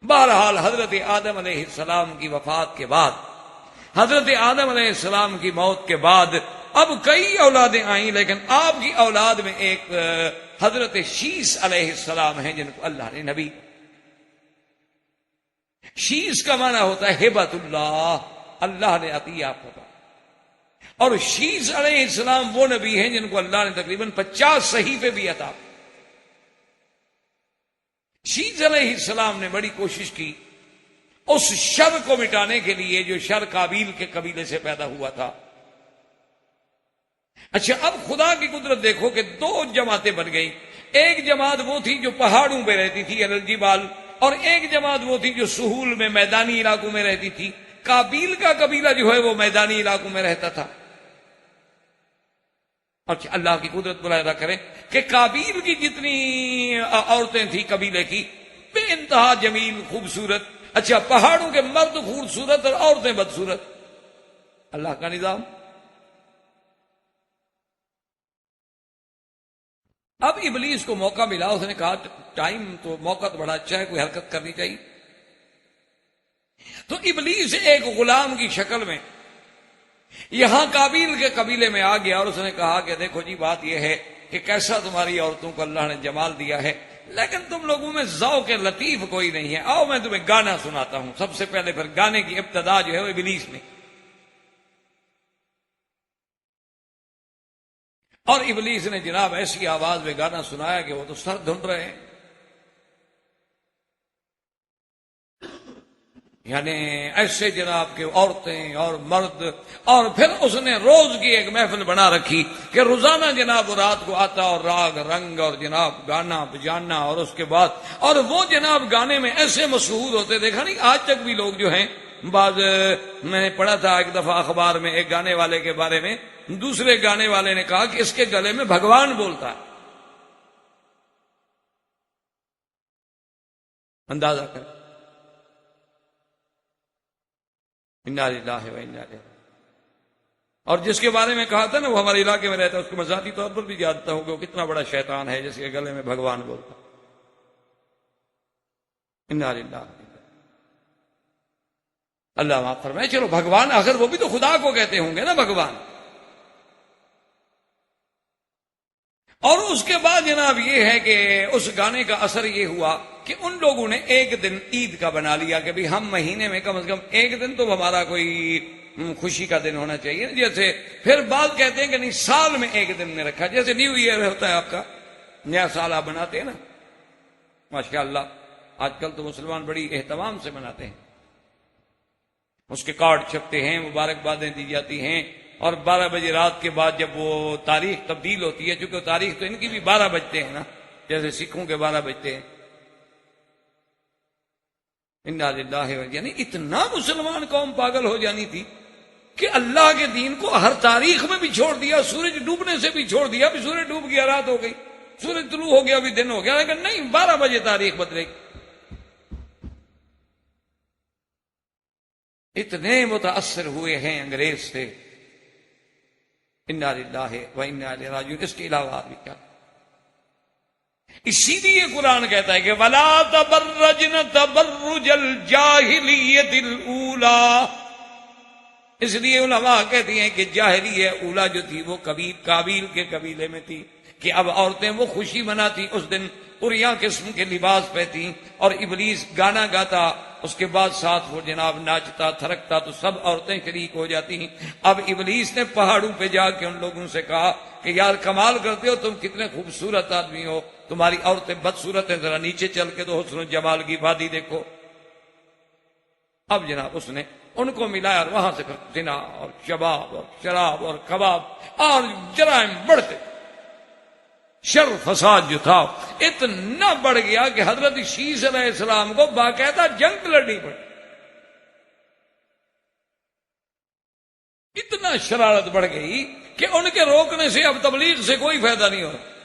بہرحال حضرت آدم علیہ السلام کی وفات کے بعد، حضرت آدم علیہ السلام کی موت کے بعد اب کئی اولادیں آئیں، لیکن آپ کی اولاد میں ایک حضرت شیس علیہ السلام ہیں جن کو اللہ نے نبی. شیس کا معنی ہوتا ہے ہبت اللہ، اللہ نے عطیہ آپ کو. اور شیس علیہ السلام وہ نبی ہیں جن کو اللہ نے تقریباً 50 صحیفے بھی عطا. شیس علیہ السلام نے بڑی کوشش کی اس شر کو مٹانے کے لیے جو شر قابیل کے قبیلے سے پیدا ہوا تھا. اچھا، اب خدا کی قدرت دیکھو کہ 2 جماعتیں بن گئی. ایک جماعت وہ تھی جو پہاڑوں پہ رہتی تھی الجبال، اور ایک جماعت وہ تھی جو سہول میں میدانی علاقوں میں رہتی تھی. قابیل کا قبیلہ جو ہے وہ میدانی علاقوں میں رہتا تھا. اور اللہ کی قدرت ملاحظہ کریں کہ قابیل کی جتنی عورتیں تھیں قبیلے کی بے انتہا جمیل خوبصورت. اچھا، پہاڑوں کے مرد خوبصورت اور عورتیں بدصورت. اللہ کا نظام. اب ابلیس کو موقع ملا، اس نے کہا ٹائم تو موقع تو بڑا اچھا ہے، کوئی حرکت کرنی چاہیے. تو ابلیس ایک غلام کی شکل میں یہاں قابیل کے قبیلے میں آ گیا اور اس نے کہا کہ دیکھو جی، بات یہ ہے کہ کیسا تمہاری عورتوں کو اللہ نے جمال دیا ہے، لیکن تم لوگوں میں ذوق لطیف کوئی نہیں ہے. آؤ میں تمہیں گانا سناتا ہوں. سب سے پہلے پھر گانے کی ابتدا جو ہے وہ ابلیس نے. اور ابلیس نے جناب ایسی آواز میں گانا سنایا کہ وہ تو سر دھن رہے ہیں. یعنی ایسے جناب کہ عورتیں اور مرد. اور پھر اس نے روز کی ایک محفل بنا رکھی کہ روزانہ جناب رات کو آتا اور راگ رنگ اور جناب گانا بجانا. اور اس کے بعد اور وہ جناب گانے میں ایسے مشہور ہوتے، دیکھا نہیں آج تک بھی لوگ جو ہیں. بعض میں نے پڑھا تھا ایک دفعہ اخبار میں ایک گانے والے کے بارے میں، دوسرے گانے والے نے کہا کہ اس کے گلے میں بھگوان بولتا ہے. اندازہ کر. انا للہ و انا الیہ. اور جس کے بارے میں کہا تھا نا وہ ہمارے علاقے میں رہتا ہے، اس کو میں ذاتی طور پر بھی جانتا ہوں کہ وہ کتنا بڑا شیطان ہے جس کے گلے میں بھگوان بولتا. انا للہ. اللہ معاف فرمائے. چلو بھگوان، آخر وہ بھی تو خدا کو کہتے ہوں گے نا بھگوان. اور اس کے بعد جناب یہ ہے کہ اس گانے کا اثر یہ ہوا کہ ان لوگوں نے ایک دن عید کا بنا لیا کہ بھی ہم مہینے میں کم از کم ایک دن تو ہمارا کوئی خوشی کا دن ہونا چاہیے. جیسے پھر بعض کہتے ہیں کہ نہیں، سال میں ایک دن نے رکھا، جیسے نیو ایئر ہوتا ہے آپ کا نیا سال آپ بناتے ہیں نا. ماشاءاللہ آج کل تو مسلمان بڑی اہتمام سے مناتے ہیں. اس کے کارڈ چھپتے ہیں، مبارکبادیں دی جاتی ہیں. اور 12 بجے رات کے بعد جب وہ تاریخ تبدیل ہوتی ہے، چونکہ تاریخ تو ان کی بھی 12 بجتے ہیں نا، جیسے سکھوں کے 12 بجتے ہیں. انا للہ. یعنی اتنا مسلمان قوم پاگل ہو جانی تھی کہ اللہ کے دین کو ہر تاریخ میں بھی چھوڑ دیا. سورج ڈوبنے سے بھی چھوڑ دیا، بھی سورج ڈوب گیا رات ہو گئی، سورج طلوع ہو گیا بھی دن ہو گیا، لیکن نہیں، 12 بجے تاریخ بدلے گی. اتنے متاثر ہوئے ہیں انگریز سے. انا للہ و انا الیہ راجعون. اس کے علاوہ بھی کیا؟ اسی لیے قرآن کہتا ہے کہ وَلَا تَبَرَّجْنَ تَبَرُّجَ الْجَاهِلِيَّةِ الْأُولَى. اس لیے علماء کہتی ہیں کہ جاہلیہ اولا جو تھی وہ قابیل کے قبیلے میں تھی کہ اب عورتیں وہ خوشی مناتی اس دن، عریاں قسم کے لباس پہنتی اور ابلیس گانا گاتا، اس کے بعد ساتھ وہ جناب ناچتا تھرکتا تو سب عورتیں شریک ہو جاتی ہیں. اب ابلیس نے پہاڑوں پہ جا کے ان لوگوں سے کہا کہ یار کمال کرتے ہو، تم کتنے خوبصورت آدمی ہو، تمہاری عورتیں بدصورت ہیں، ذرا نیچے چل کے تو حسن و جمال کی وادی دیکھو. اب جناب اس نے ان کو ملایا اور وہاں سے پھر زنا اور شباب اور شراب اور کباب اور جرائم بڑھتے. شر فساد جو تھا اتنا بڑھ گیا کہ حضرت شیس علیہ السلام کو باقاعدہ جنگ لڑنی پڑی. اتنا شرارت بڑھ گئی کہ ان کے روکنے سے اب تبلیغ سے کوئی فائدہ نہیں ہو رہا.